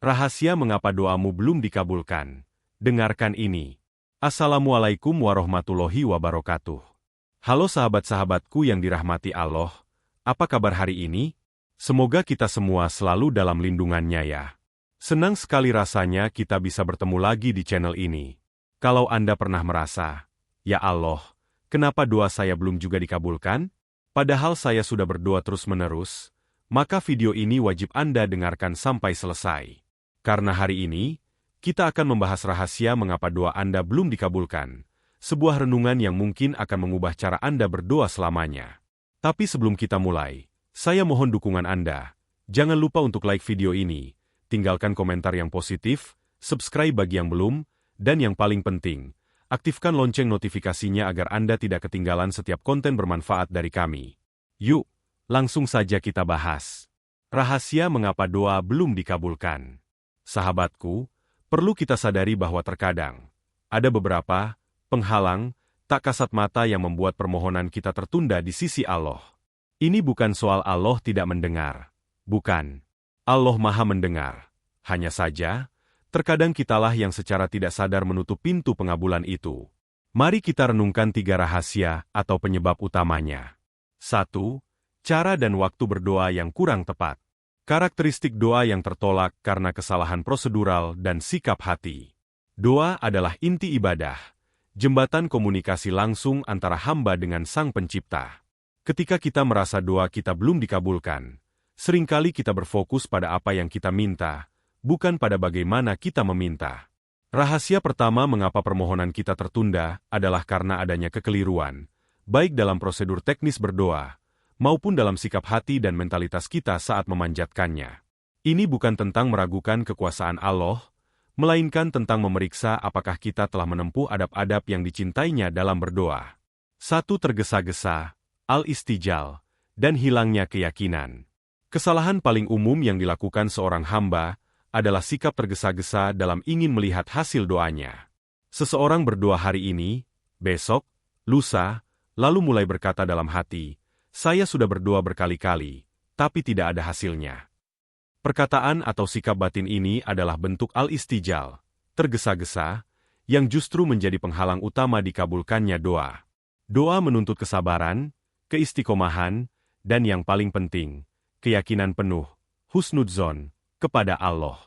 Rahasia mengapa doamu belum dikabulkan. Dengarkan ini. Assalamualaikum warahmatullahi wabarakatuh. Halo sahabat-sahabatku yang dirahmati Allah. Apa kabar hari ini? Semoga kita semua selalu dalam lindungannya ya. Senang sekali rasanya kita bisa bertemu lagi di channel ini. Kalau Anda pernah merasa, ya Allah, kenapa doa saya belum juga dikabulkan? Padahal saya sudah berdoa terus-menerus, maka video ini wajib Anda dengarkan sampai selesai. Karena hari ini, kita akan membahas rahasia mengapa doa Anda belum dikabulkan, sebuah renungan yang mungkin akan mengubah cara Anda berdoa selamanya. Tapi sebelum kita mulai, saya mohon dukungan Anda. Jangan lupa untuk like video ini, tinggalkan komentar yang positif, subscribe bagi yang belum, dan yang paling penting, aktifkan lonceng notifikasinya agar Anda tidak ketinggalan setiap konten bermanfaat dari kami. Yuk, langsung saja kita bahas. Rahasia mengapa doa belum dikabulkan. Sahabatku, perlu kita sadari bahwa terkadang ada beberapa penghalang tak kasat mata yang membuat permohonan kita tertunda di sisi Allah. Ini bukan soal Allah tidak mendengar. Bukan. Allah Maha mendengar. Hanya saja, terkadang kitalah yang secara tidak sadar menutup pintu pengabulan itu. Mari kita renungkan 3 rahasia atau penyebab utamanya. 1. Cara dan waktu berdoa yang kurang tepat. Karakteristik doa yang tertolak karena kesalahan prosedural dan sikap hati. Doa adalah inti ibadah, jembatan komunikasi langsung antara hamba dengan Sang Pencipta. Ketika kita merasa doa kita belum dikabulkan, seringkali kita berfokus pada apa yang kita minta, bukan pada bagaimana kita meminta. Rahasia pertama mengapa permohonan kita tertunda adalah karena adanya kekeliruan, baik dalam prosedur teknis berdoa, maupun dalam sikap hati dan mentalitas kita saat memanjatkannya. Ini bukan tentang meragukan kekuasaan Allah, melainkan tentang memeriksa apakah kita telah menempuh adab-adab yang dicintainya dalam berdoa. 1. Tergesa-gesa, al-istijal, dan hilangnya keyakinan. Kesalahan paling umum yang dilakukan seorang hamba adalah sikap tergesa-gesa dalam ingin melihat hasil doanya. Seseorang berdoa hari ini, besok, lusa, lalu mulai berkata dalam hati, "Saya sudah berdoa berkali-kali, tapi tidak ada hasilnya." Perkataan atau sikap batin ini adalah bentuk al-istijal, tergesa-gesa, yang justru menjadi penghalang utama dikabulkannya doa. Doa menuntut kesabaran, keistiqomahan, dan yang paling penting, keyakinan penuh, husnudzon, kepada Allah.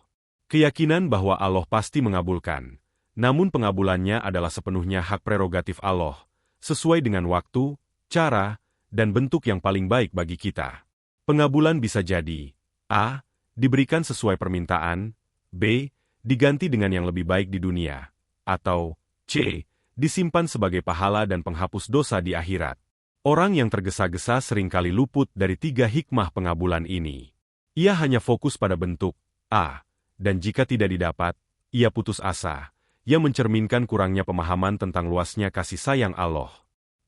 Keyakinan bahwa Allah pasti mengabulkan, namun pengabulannya adalah sepenuhnya hak prerogatif Allah, sesuai dengan waktu, cara, dan bentuk yang paling baik bagi kita. Pengabulan bisa jadi A. Diberikan sesuai permintaan, B. Diganti dengan yang lebih baik di dunia, atau C. Disimpan sebagai pahala dan penghapus dosa di akhirat. Orang yang tergesa-gesa seringkali luput dari 3 hikmah pengabulan ini. Ia hanya fokus pada bentuk A, dan jika tidak didapat, ia putus asa, yang mencerminkan kurangnya pemahaman tentang luasnya kasih sayang Allah.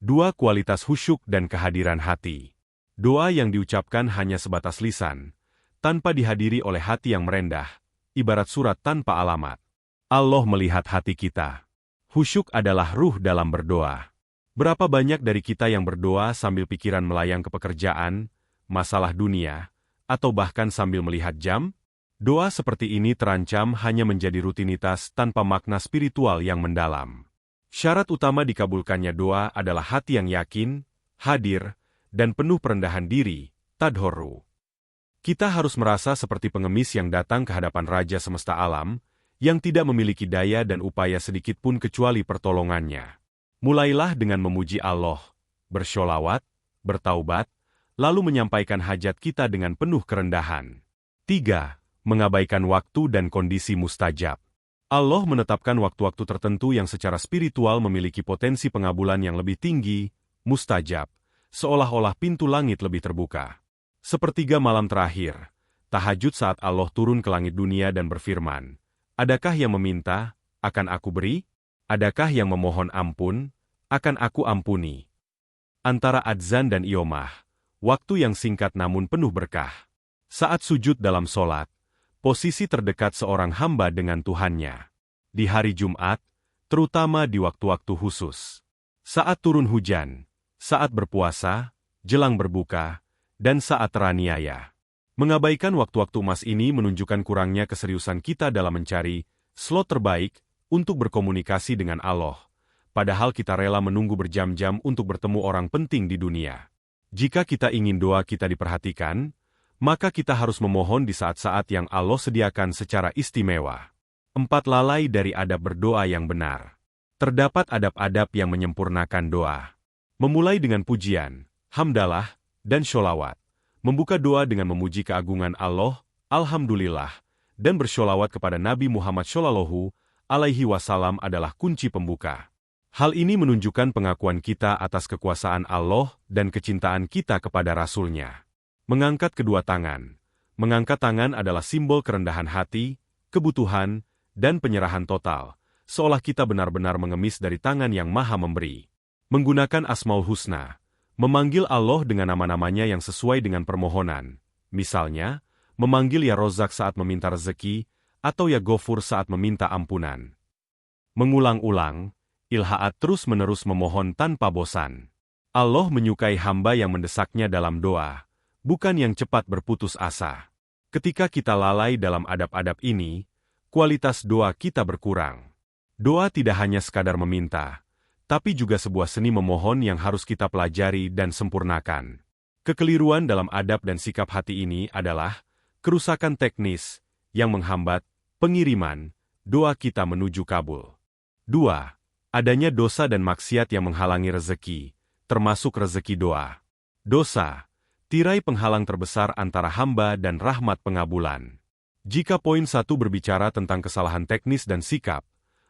2. Kualitas khusyuk dan kehadiran hati. Doa yang diucapkan hanya sebatas lisan, tanpa dihadiri oleh hati yang merendah, ibarat surat tanpa alamat. Allah melihat hati kita. Khusyuk adalah ruh dalam berdoa. Berapa banyak dari kita yang berdoa sambil pikiran melayang ke pekerjaan, masalah dunia, atau bahkan sambil melihat jam? Doa seperti ini terancam hanya menjadi rutinitas tanpa makna spiritual yang mendalam. Syarat utama dikabulkannya doa adalah hati yang yakin, hadir, dan penuh perendahan diri, tadhorru. Kita harus merasa seperti pengemis yang datang ke hadapan Raja Semesta Alam, yang tidak memiliki daya dan upaya sedikit pun kecuali pertolongannya. Mulailah dengan memuji Allah, bersholawat, bertaubat, lalu menyampaikan hajat kita dengan penuh kerendahan. 3. Mengabaikan waktu dan kondisi mustajab. Allah menetapkan waktu-waktu tertentu yang secara spiritual memiliki potensi pengabulan yang lebih tinggi, mustajab, seolah-olah pintu langit lebih terbuka. Sepertiga malam terakhir, tahajud saat Allah turun ke langit dunia dan berfirman, "Adakah yang meminta, akan aku beri? Adakah yang memohon ampun, akan aku ampuni?" Antara adzan dan iomah, waktu yang singkat namun penuh berkah. Saat sujud dalam solat, posisi terdekat seorang hamba dengan Tuhannya. Di hari Jumat, terutama di waktu-waktu khusus. Saat turun hujan, saat berpuasa, jelang berbuka, dan saat teraniaya. Mengabaikan waktu-waktu emas ini menunjukkan kurangnya keseriusan kita dalam mencari slot terbaik untuk berkomunikasi dengan Allah, padahal kita rela menunggu berjam-jam untuk bertemu orang penting di dunia. Jika kita ingin doa kita diperhatikan, maka kita harus memohon di saat-saat yang Allah sediakan secara istimewa. 4. Lalai dari adab berdoa yang benar. Terdapat adab-adab yang menyempurnakan doa. Memulai dengan pujian, hamdalah, dan sholawat. Membuka doa dengan memuji keagungan Allah, Alhamdulillah, dan bersholawat kepada Nabi Muhammad Shallallahu Alaihi Wasallam adalah kunci pembuka. Hal ini menunjukkan pengakuan kita atas kekuasaan Allah dan kecintaan kita kepada Rasul-Nya. Mengangkat kedua tangan. Mengangkat tangan adalah simbol kerendahan hati, kebutuhan, dan penyerahan total, seolah kita benar-benar mengemis dari tangan yang Maha Memberi. Menggunakan Asmaul Husna. Memanggil Allah dengan nama-namanya yang sesuai dengan permohonan. Misalnya, memanggil Ya Rozak saat meminta rezeki, atau Ya Ghafur saat meminta ampunan. Mengulang-ulang, Ilhaat terus-menerus memohon tanpa bosan. Allah menyukai hamba yang mendesaknya dalam doa, bukan yang cepat berputus asa. Ketika kita lalai dalam adab-adab ini, kualitas doa kita berkurang. Doa tidak hanya sekadar meminta, tapi juga sebuah seni memohon yang harus kita pelajari dan sempurnakan. Kekeliruan dalam adab dan sikap hati ini adalah kerusakan teknis yang menghambat pengiriman doa kita menuju kabul. 2. Adanya dosa dan maksiat yang menghalangi rezeki, termasuk rezeki doa. Dosa, tirai penghalang terbesar antara hamba dan rahmat pengabulan. Jika poin 1 berbicara tentang kesalahan teknis dan sikap,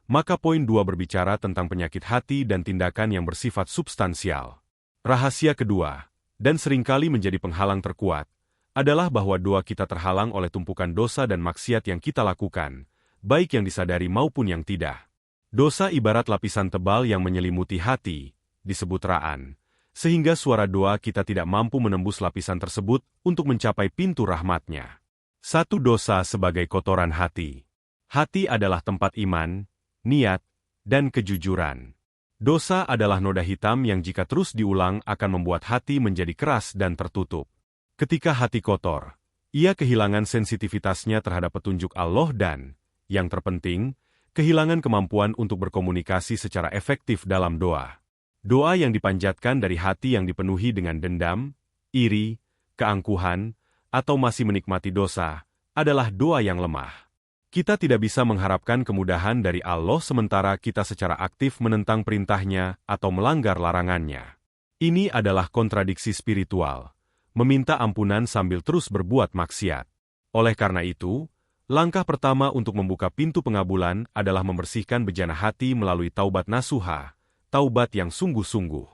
maka poin 2 berbicara tentang penyakit hati dan tindakan yang bersifat substansial. Rahasia kedua, dan seringkali menjadi penghalang terkuat, adalah bahwa doa kita terhalang oleh tumpukan dosa dan maksiat yang kita lakukan, baik yang disadari maupun yang tidak. Dosa ibarat lapisan tebal yang menyelimuti hati, disebut ra'an, sehingga suara doa kita tidak mampu menembus lapisan tersebut untuk mencapai pintu rahmatnya. 1. Dosa sebagai kotoran hati. Hati adalah tempat iman, niat, dan kejujuran. Dosa adalah noda hitam yang jika terus diulang akan membuat hati menjadi keras dan tertutup. Ketika hati kotor, ia kehilangan sensitivitasnya terhadap petunjuk Allah dan, yang terpenting, kehilangan kemampuan untuk berkomunikasi secara efektif dalam doa. Doa yang dipanjatkan dari hati yang dipenuhi dengan dendam, iri, keangkuhan, atau masih menikmati dosa, adalah doa yang lemah. Kita tidak bisa mengharapkan kemudahan dari Allah sementara kita secara aktif menentang perintahnya atau melanggar larangannya. Ini adalah kontradiksi spiritual, meminta ampunan sambil terus berbuat maksiat. Oleh karena itu, langkah pertama untuk membuka pintu pengabulan adalah membersihkan bejana hati melalui taubat nasuha, taubat yang sungguh-sungguh.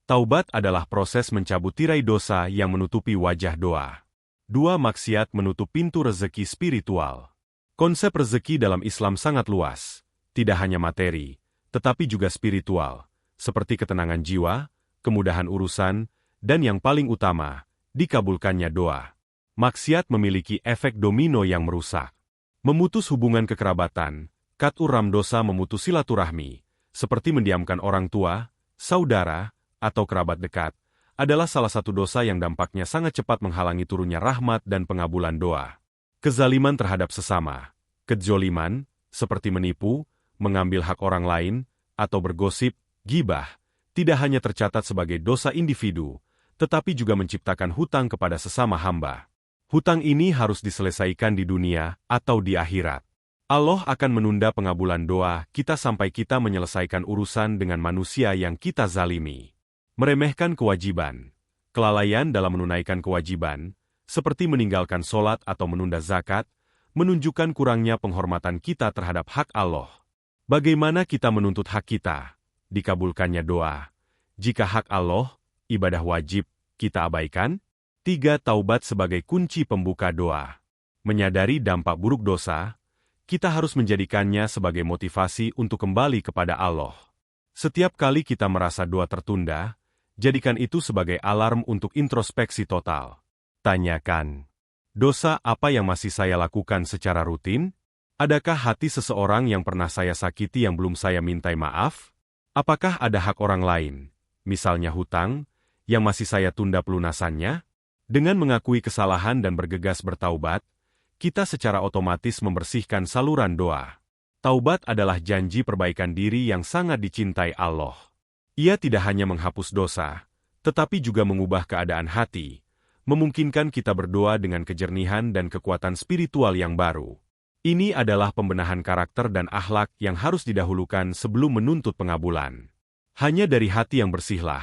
Taubat adalah proses mencabut tirai dosa yang menutupi wajah doa. 2. Maksiat menutup pintu rezeki spiritual. Konsep rezeki dalam Islam sangat luas, tidak hanya materi, tetapi juga spiritual, seperti ketenangan jiwa, kemudahan urusan, dan yang paling utama, dikabulkannya doa. Maksiat memiliki efek domino yang merusak. Memutus hubungan kekerabatan, qat'ur rahim dosa memutus silaturahmi, seperti mendiamkan orang tua, saudara, atau kerabat dekat, adalah salah satu dosa yang dampaknya sangat cepat menghalangi turunnya rahmat dan pengabulan doa. Kezaliman terhadap sesama, kedzoliman, seperti menipu, mengambil hak orang lain, atau bergosip, ghibah, tidak hanya tercatat sebagai dosa individu, tetapi juga menciptakan hutang kepada sesama hamba. Hutang ini harus diselesaikan di dunia atau di akhirat. Allah akan menunda pengabulan doa kita sampai kita menyelesaikan urusan dengan manusia yang kita zalimi. Meremehkan kewajiban, kelalaian dalam menunaikan kewajiban, seperti meninggalkan sholat atau menunda zakat, menunjukkan kurangnya penghormatan kita terhadap hak Allah. Bagaimana kita menuntut hak kita? Dikabulkannya doa. Jika hak Allah, ibadah wajib, kita abaikan? 3. Taubat sebagai kunci pembuka doa. Menyadari dampak buruk dosa, kita harus menjadikannya sebagai motivasi untuk kembali kepada Allah. Setiap kali kita merasa doa tertunda, jadikan itu sebagai alarm untuk introspeksi total. Tanyakan, dosa apa yang masih saya lakukan secara rutin? Adakah hati seseorang yang pernah saya sakiti yang belum saya mintai maaf? Apakah ada hak orang lain, misalnya hutang, yang masih saya tunda pelunasannya? Dengan mengakui kesalahan dan bergegas bertaubat, kita secara otomatis membersihkan saluran doa. Taubat adalah janji perbaikan diri yang sangat dicintai Allah. Ia tidak hanya menghapus dosa, tetapi juga mengubah keadaan hati, memungkinkan kita berdoa dengan kejernihan dan kekuatan spiritual yang baru. Ini adalah pembenahan karakter dan akhlak yang harus didahulukan sebelum menuntut pengabulan. Hanya dari hati yang bersihlah,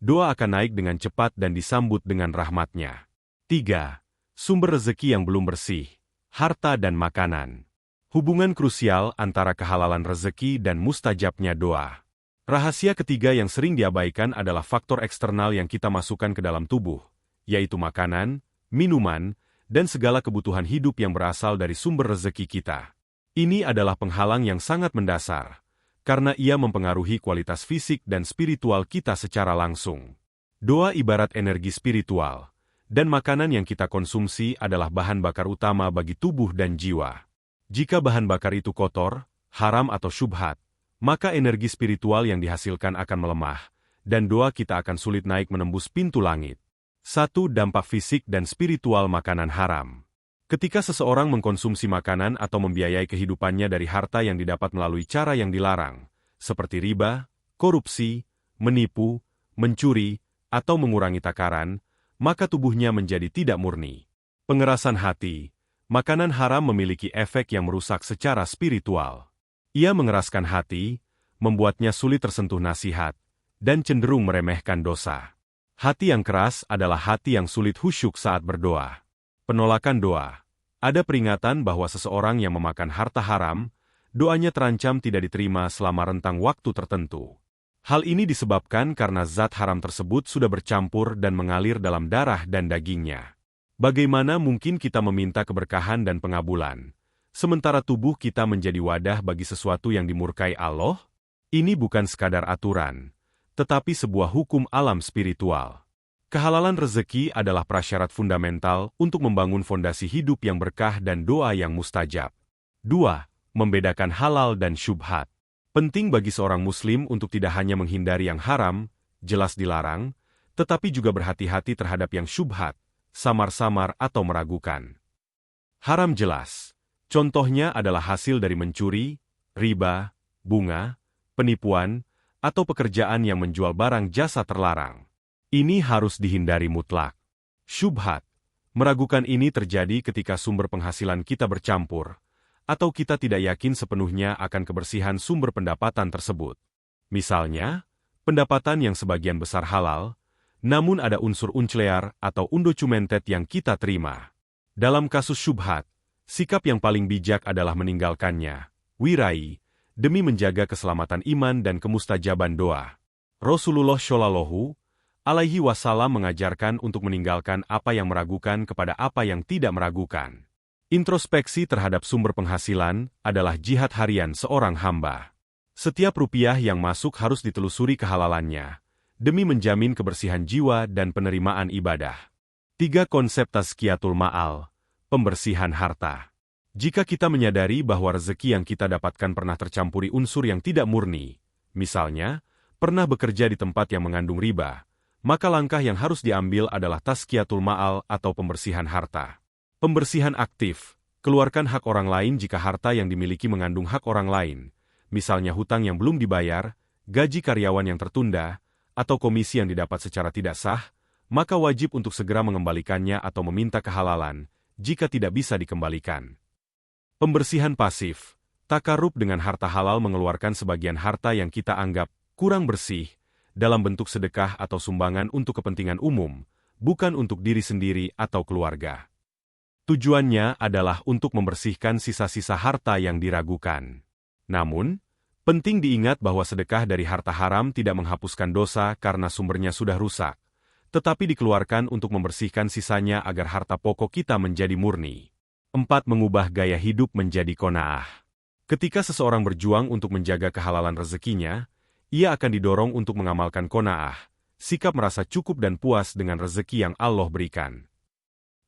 doa akan naik dengan cepat dan disambut dengan rahmat-Nya. 3. Sumber rezeki yang belum bersih, harta dan makanan. Hubungan krusial antara kehalalan rezeki dan mustajabnya doa. Rahasia ketiga yang sering diabaikan adalah faktor eksternal yang kita masukkan ke dalam tubuh, yaitu makanan, minuman, dan segala kebutuhan hidup yang berasal dari sumber rezeki kita. Ini adalah penghalang yang sangat mendasar, karena ia mempengaruhi kualitas fisik dan spiritual kita secara langsung. Doa ibarat energi spiritual, dan makanan yang kita konsumsi adalah bahan bakar utama bagi tubuh dan jiwa. Jika bahan bakar itu kotor, haram atau syubhat, maka energi spiritual yang dihasilkan akan melemah, dan doa kita akan sulit naik menembus pintu langit. 1. Dampak fisik dan spiritual makanan haram. Ketika seseorang mengkonsumsi makanan atau membiayai kehidupannya dari harta yang didapat melalui cara yang dilarang, seperti riba, korupsi, menipu, mencuri, atau mengurangi takaran, maka tubuhnya menjadi tidak murni. Pengerasan hati. Makanan haram memiliki efek yang merusak secara spiritual. Ia mengeraskan hati, membuatnya sulit tersentuh nasihat, dan cenderung meremehkan dosa. Hati yang keras adalah hati yang sulit khusyuk saat berdoa. Penolakan doa. Ada peringatan bahwa seseorang yang memakan harta haram, doanya terancam tidak diterima selama rentang waktu tertentu. Hal ini disebabkan karena zat haram tersebut sudah bercampur dan mengalir dalam darah dan dagingnya. Bagaimana mungkin kita meminta keberkahan dan pengabulan, sementara tubuh kita menjadi wadah bagi sesuatu yang dimurkai Allah? Ini bukan sekadar aturan, tetapi sebuah hukum alam spiritual. Kehalalan rezeki adalah prasyarat fundamental untuk membangun fondasi hidup yang berkah dan doa yang mustajab. 2. Membedakan halal dan syubhat. Penting bagi seorang muslim untuk tidak hanya menghindari yang haram, jelas dilarang, tetapi juga berhati-hati terhadap yang syubhat, samar-samar atau meragukan. Haram jelas. Contohnya adalah hasil dari mencuri, riba, bunga, penipuan, atau pekerjaan yang menjual barang jasa terlarang. Ini harus dihindari mutlak. Syubhat. Meragukan ini terjadi ketika sumber penghasilan kita bercampur, atau kita tidak yakin sepenuhnya akan kebersihan sumber pendapatan tersebut. Misalnya, pendapatan yang sebagian besar halal, namun ada unsur unclear atau undocumented yang kita terima. Dalam kasus syubhat, sikap yang paling bijak adalah meninggalkannya, wirai, demi menjaga keselamatan iman dan kemustajaban doa. Rasulullah Shallallahu Alaihi Wasallam mengajarkan untuk meninggalkan apa yang meragukan kepada apa yang tidak meragukan. Introspeksi terhadap sumber penghasilan adalah jihad harian seorang hamba. Setiap rupiah yang masuk harus ditelusuri kehalalannya, demi menjamin kebersihan jiwa dan penerimaan ibadah. 3. Konsep tazkiyatul ma'al, pembersihan harta. Jika kita menyadari bahwa rezeki yang kita dapatkan pernah tercampuri unsur yang tidak murni, misalnya, pernah bekerja di tempat yang mengandung riba, maka langkah yang harus diambil adalah tazkiyatul ma'al atau pembersihan harta. Pembersihan aktif, keluarkan hak orang lain jika harta yang dimiliki mengandung hak orang lain, misalnya hutang yang belum dibayar, gaji karyawan yang tertunda, atau komisi yang didapat secara tidak sah, maka wajib untuk segera mengembalikannya atau meminta kehalalan, jika tidak bisa dikembalikan. Pembersihan pasif, takarub dengan harta halal mengeluarkan sebagian harta yang kita anggap kurang bersih, dalam bentuk sedekah atau sumbangan untuk kepentingan umum, bukan untuk diri sendiri atau keluarga. Tujuannya adalah untuk membersihkan sisa-sisa harta yang diragukan. Namun, penting diingat bahwa sedekah dari harta haram tidak menghapuskan dosa karena sumbernya sudah rusak, tetapi dikeluarkan untuk membersihkan sisanya agar harta pokok kita menjadi murni. 4. Mengubah gaya hidup menjadi qanaah. Ketika seseorang berjuang untuk menjaga kehalalan rezekinya, ia akan didorong untuk mengamalkan qanaah, sikap merasa cukup dan puas dengan rezeki yang Allah berikan.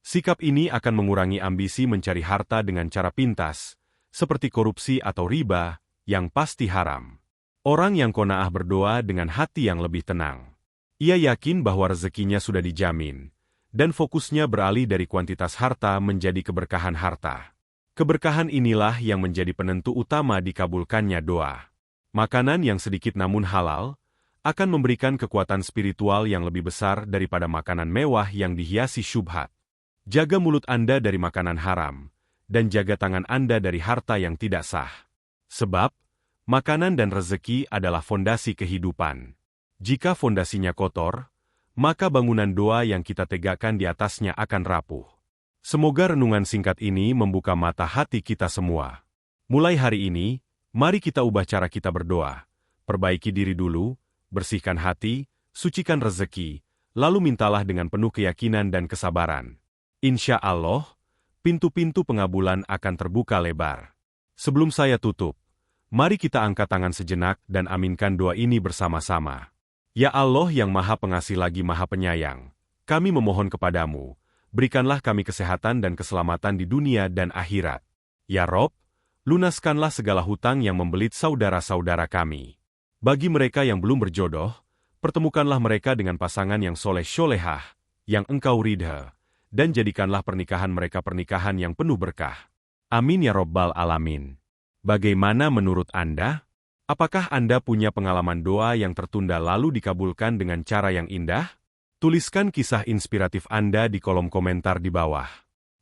Sikap ini akan mengurangi ambisi mencari harta dengan cara pintas, seperti korupsi atau riba, yang pasti haram. Orang yang qanaah berdoa dengan hati yang lebih tenang. Ia yakin bahwa rezekinya sudah dijamin, dan fokusnya beralih dari kuantitas harta menjadi keberkahan harta. Keberkahan inilah yang menjadi penentu utama dikabulkannya doa. Makanan yang sedikit namun halal akan memberikan kekuatan spiritual yang lebih besar daripada makanan mewah yang dihiasi syubhat. Jaga mulut Anda dari makanan haram, dan jaga tangan Anda dari harta yang tidak sah. Sebab, makanan dan rezeki adalah fondasi kehidupan. Jika fondasinya kotor, maka bangunan doa yang kita tegakkan di atasnya akan rapuh. Semoga renungan singkat ini membuka mata hati kita semua. Mulai hari ini, mari kita ubah cara kita berdoa. Perbaiki diri dulu, bersihkan hati, sucikan rezeki, lalu mintalah dengan penuh keyakinan dan kesabaran. Insya Allah, pintu-pintu pengabulan akan terbuka lebar. Sebelum saya tutup, mari kita angkat tangan sejenak dan aminkan doa ini bersama-sama. Ya Allah yang Maha Pengasih lagi Maha Penyayang, kami memohon kepadamu, berikanlah kami kesehatan dan keselamatan di dunia dan akhirat. Ya Rob, lunaskanlah segala hutang yang membelit saudara-saudara kami. Bagi mereka yang belum berjodoh, pertemukanlah mereka dengan pasangan yang soleh-solehah, yang engkau ridha, dan jadikanlah pernikahan mereka pernikahan yang penuh berkah. Amin ya Rabbal Alamin. Bagaimana menurut Anda? Apakah Anda punya pengalaman doa yang tertunda lalu dikabulkan dengan cara yang indah? Tuliskan kisah inspiratif Anda di kolom komentar di bawah.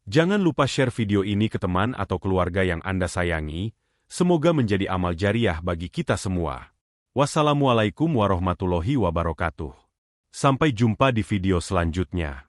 Jangan lupa share video ini ke teman atau keluarga yang Anda sayangi. Semoga menjadi amal jariah bagi kita semua. Wassalamualaikum warahmatullahi wabarakatuh. Sampai jumpa di video selanjutnya.